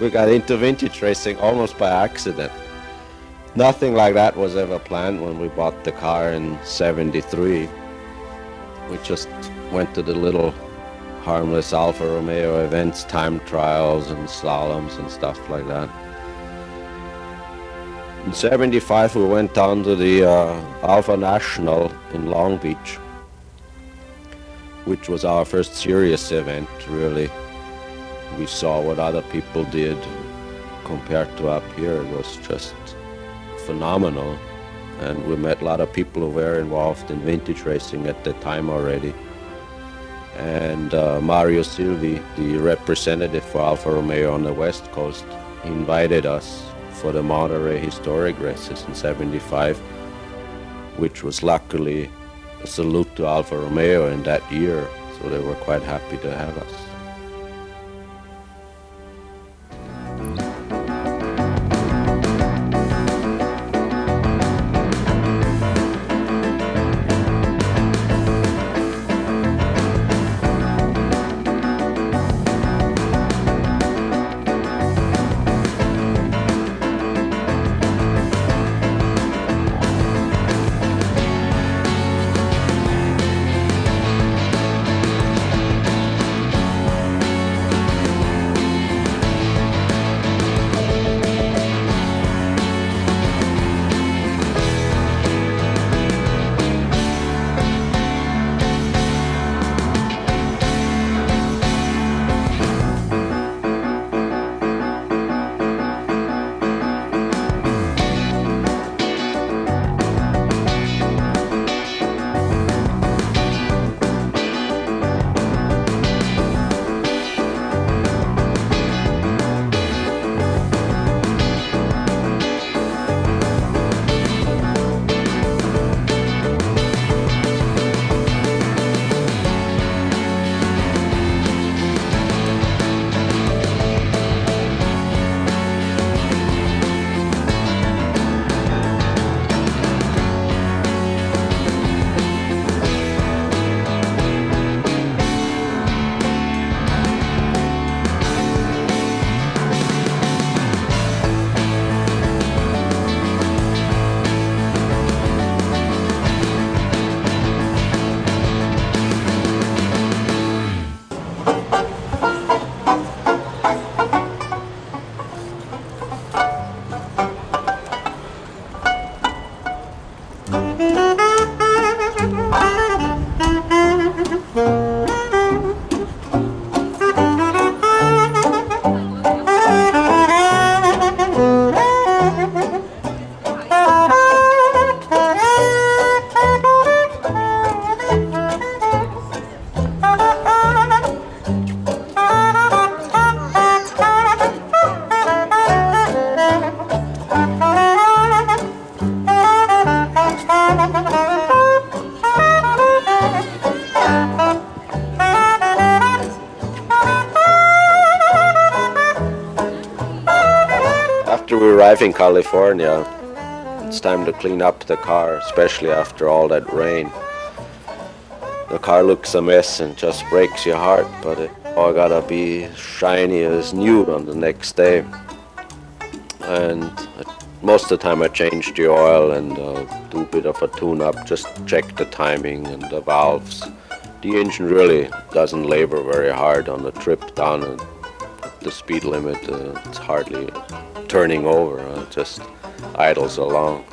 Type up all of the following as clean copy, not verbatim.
We got into vintage racing almost by accident. Nothing like that was ever planned when we bought the car in '73. We just went to the little harmless Alfa Romeo events, time trials and slaloms and stuff like that. In '75 we went down to the Alfa National in Long Beach, which was our first serious event, really. We saw what other people did compared to up here. It was just phenomenal. And we met a lot of people who were involved in vintage racing at the time already. And Mario Silvi, the representative for Alfa Romeo on the West Coast, he invited us for the Monterey historic races in '75, which was luckily a salute to Alfa Romeo in that year, so they were quite happy to have us. After we arrive in California, it's time to clean up the car, especially after all that rain. The car looks a mess and just breaks your heart, but it all gotta be shiny as new on the next day. And most of the time I change the oil and do a bit of a tune-up, just check the timing and the valves. The engine really doesn't labor very hard on the trip down at the speed limit. It's hardly turning over, it just idles along.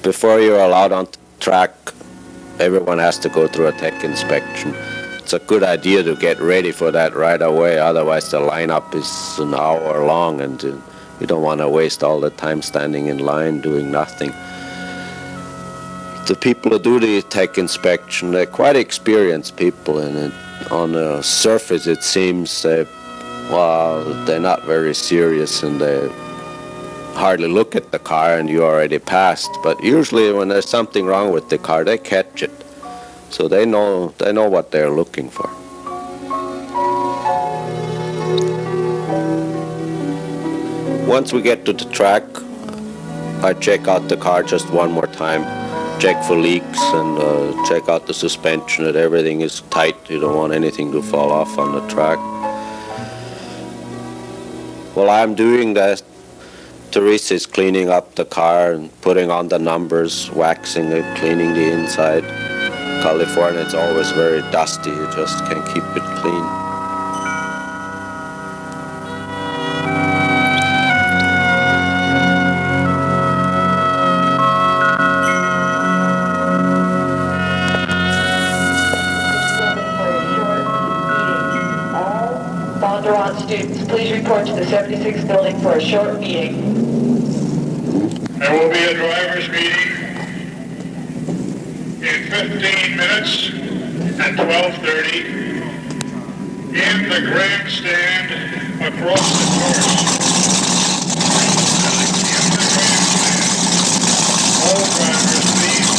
before you're allowed on the track, everyone has to go through a tech inspection. It's a good idea to get ready for that right away, otherwise the lineup is an hour long and you don't want to waste all the time standing in line doing nothing. The people who do the tech inspection, they're quite experienced people, and on the surface it seems they're not very serious and they hardly look at the car and you already passed. But usually when there's something wrong with the car, they catch it. So they know what they're looking for. Once we get to the track, I check out the car just one more time, check for leaks and check out the suspension, that everything is tight. You don't want anything to fall off on the track. While I'm doing that, Theresa is cleaning up the car and putting on the numbers, waxing it, cleaning the inside. California, it's always very dusty. You just can't keep it clean. Students, please report to the 76th building for a short meeting. There will be a driver's meeting in 15 minutes at 12:30 in the grandstand across the course. In the grandstand. All drivers, please.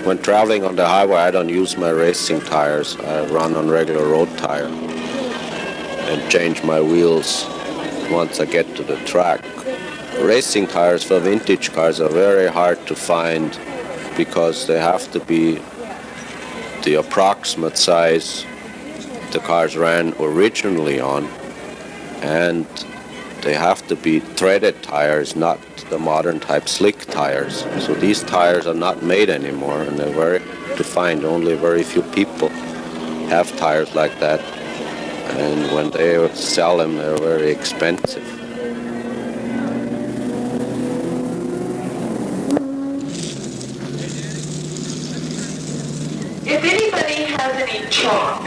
When traveling on the highway, I don't use my racing tires. I run on regular road tire and change my wheels once I get to the track. Racing tires for vintage cars are very hard to find because they have to be the approximate size the cars ran originally on, and they have to be threaded tires, not the modern type slick tires. So these tires are not made anymore, and they're very to find. Only very few people have tires like that, and when they sell them, they're very expensive. If anybody has any chalk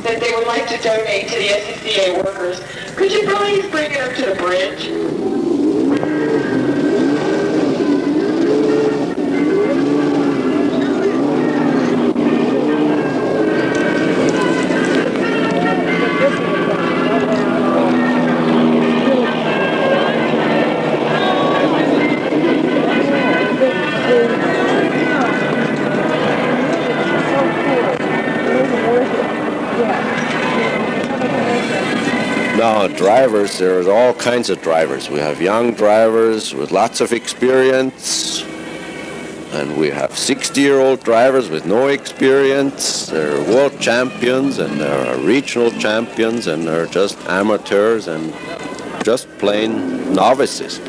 that they would like to donate to the SCCA workers, could you please bring it up to the bridge? Now, drivers, there's all kinds of drivers. We have young drivers with lots of experience, and we have 60-year-old drivers with no experience. There are world champions, and there are regional champions, and there are just amateurs and just plain novices.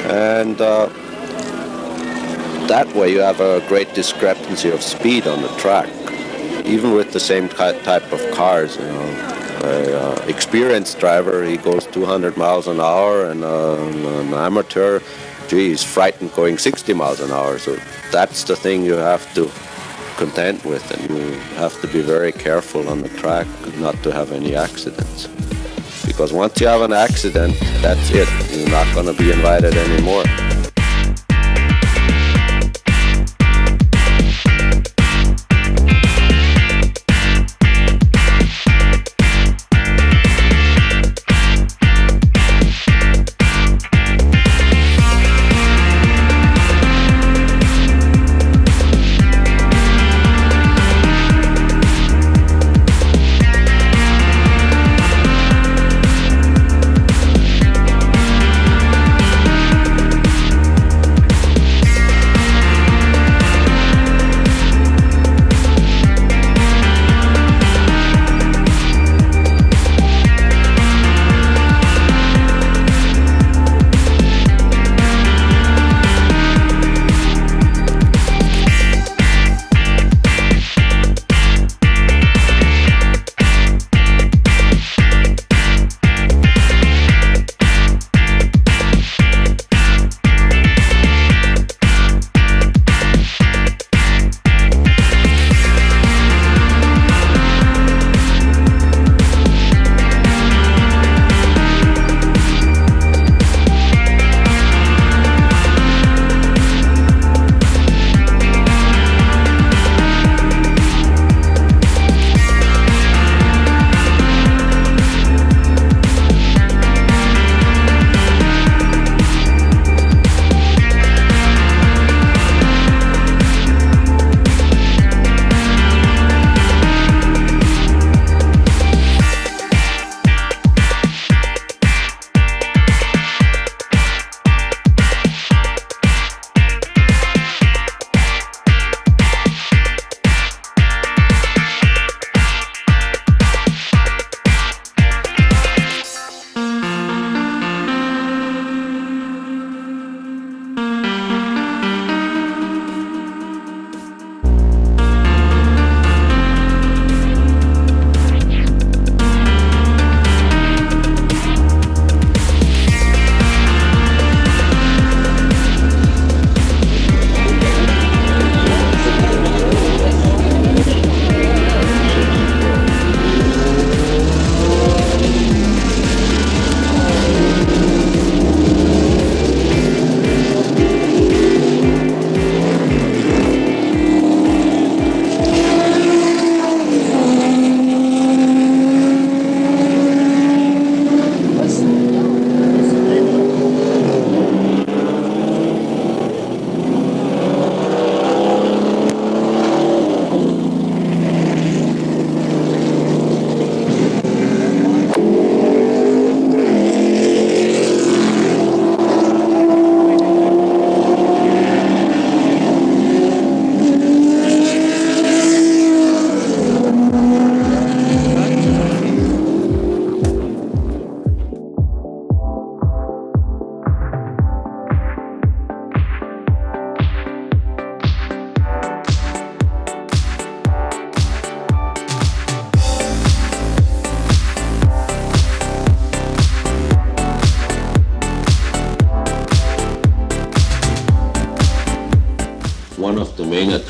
And that way you have a great discrepancy of speed on the track, even with the same type of cars, you know. An experienced driver, he goes 200 miles an hour, and an amateur, he's frightened going 60 miles an hour. So that's the thing you have to contend with, and you have to be very careful on the track not to have any accidents. Because once you have an accident, that's it. You're not going to be invited anymore.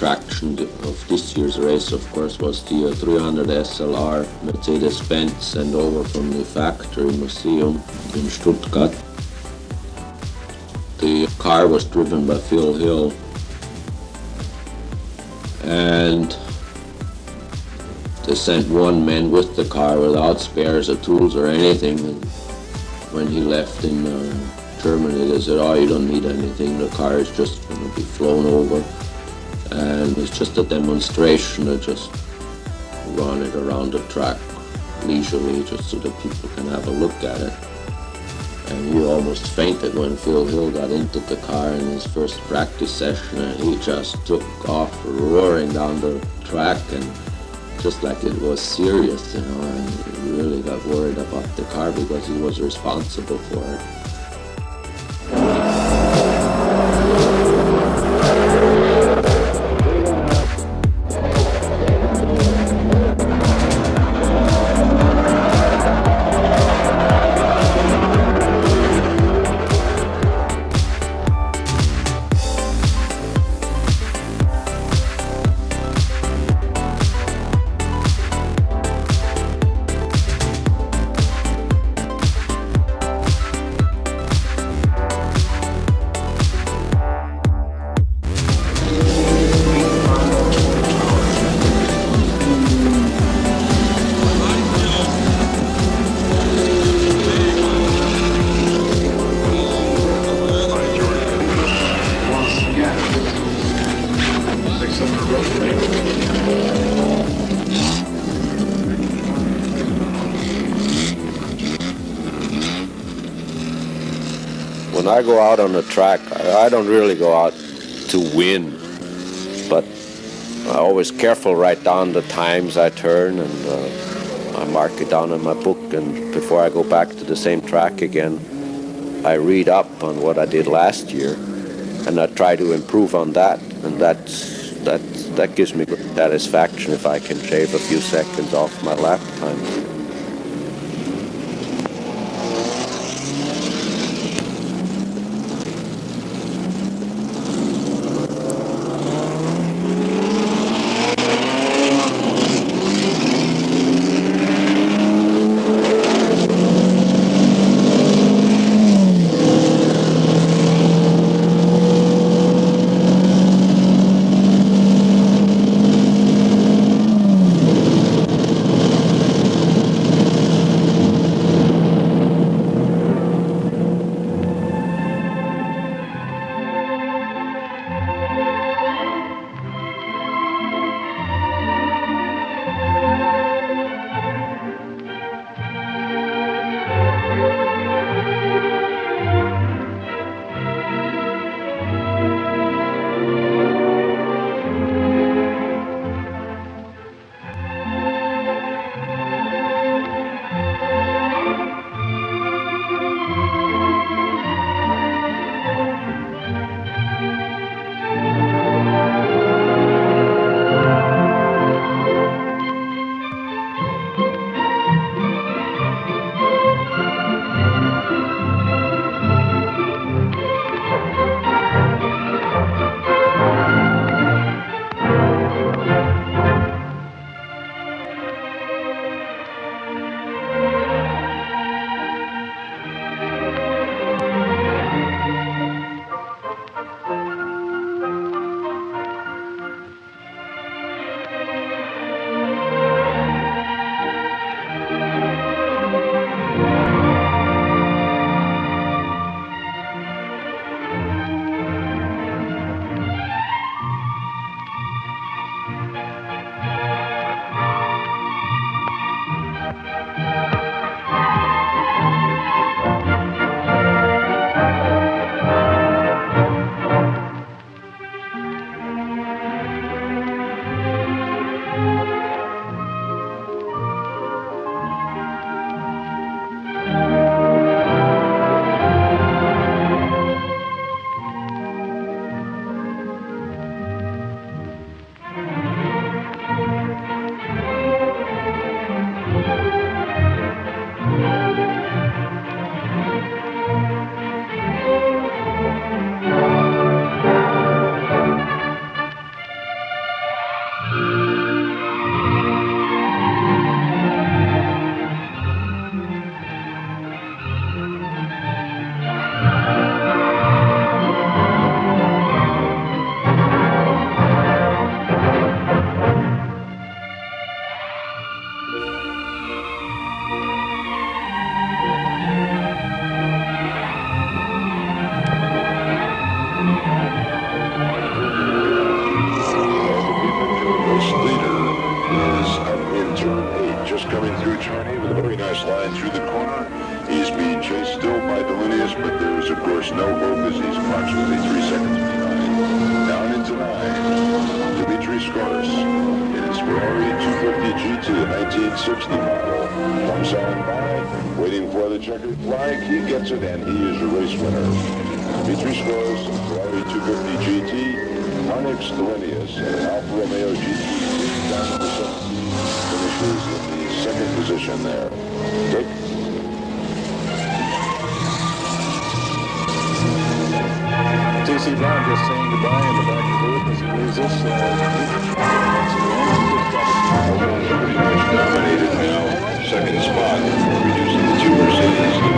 attraction of this year's race, of course, was the 300 SLR Mercedes-Benz sent over from the factory museum in Stuttgart. The car was driven by Phil Hill, and they sent one man with the car without spares or tools or anything. And when he left in Germany, they said, "Oh, you don't need anything. The car is just going to be flown over." And it's just a demonstration. They just run it around the track leisurely, just so that people can have a look at it. And he almost fainted when Phil Hill got into the car in his first practice session, and he just took off roaring down the track, and just like it was serious, you know, and he really got worried about the car because he was responsible for it. When I go out on the track, I don't really go out to win, but I'm always careful, write down the times I turn, and I mark it down in my book, and before I go back to the same track again, I read up on what I did last year, and I try to improve on that, and that gives me good satisfaction if I can shave a few seconds off my lap time. coming through Charney with a very nice line through the corner. He's being chased still by Delinius, but there is, of course, no hope as he's approximately 3 seconds behind. Down into 9. Dimitri Skoris in his Ferrari 250 GT, 1960 model. Comes on by, waiting for the checkered flag. He gets it, and he is a race winner. Dimitri Skoris, Ferrari 250 GT, Onyx Delinius, and Alfa Romeo GT, down number 17, finishes in the second position there. Dick? TC Brown just saying goodbye in the back of the booth as he leaves us. Dominated now, second spot, reducing the two Mercedes to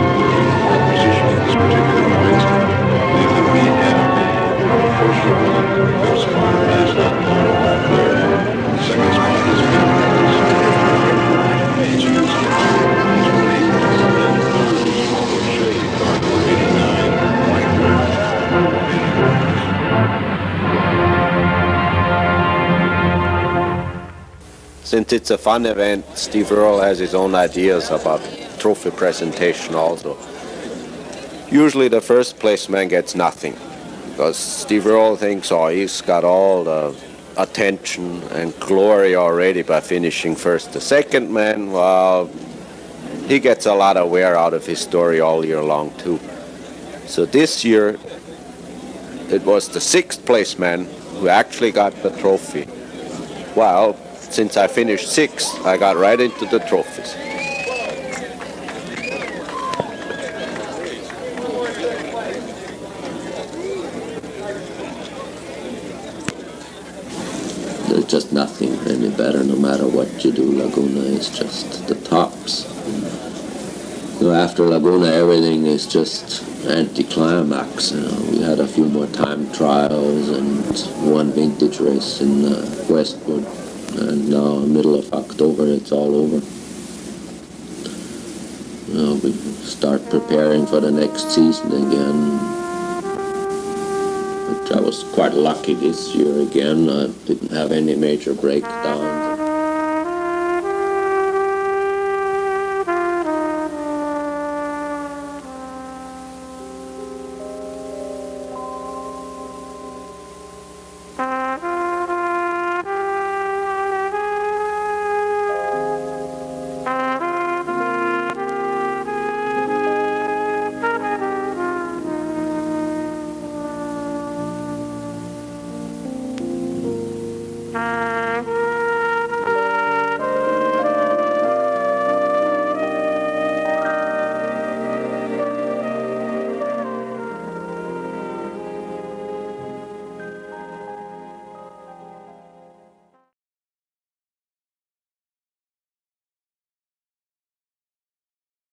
fourth position at this particular point. They will be at the first round, fifth spot is not there. Second spot is Paris. Two is and third is Monterey, 89. Since it's a fun event, Steve Earle has his own ideas about trophy presentation also. Usually the first place man gets nothing, because Steve Earle thinks, oh, he's got all the attention and glory already by finishing first. The second man, well, he gets a lot of wear out of his story all year long too. So this year, it was the sixth place man who actually got the trophy. Well, since I finished sixth, I got right into the trophies. There's just nothing any better, no matter what you do. Laguna is just the tops. So after Laguna, everything is just anticlimax. You know, we had a few more time trials and one vintage race in Westwood. And now, middle of October, it's all over. You know, we start preparing for the next season again. Which I was quite lucky this year again. I didn't have any major breakdowns.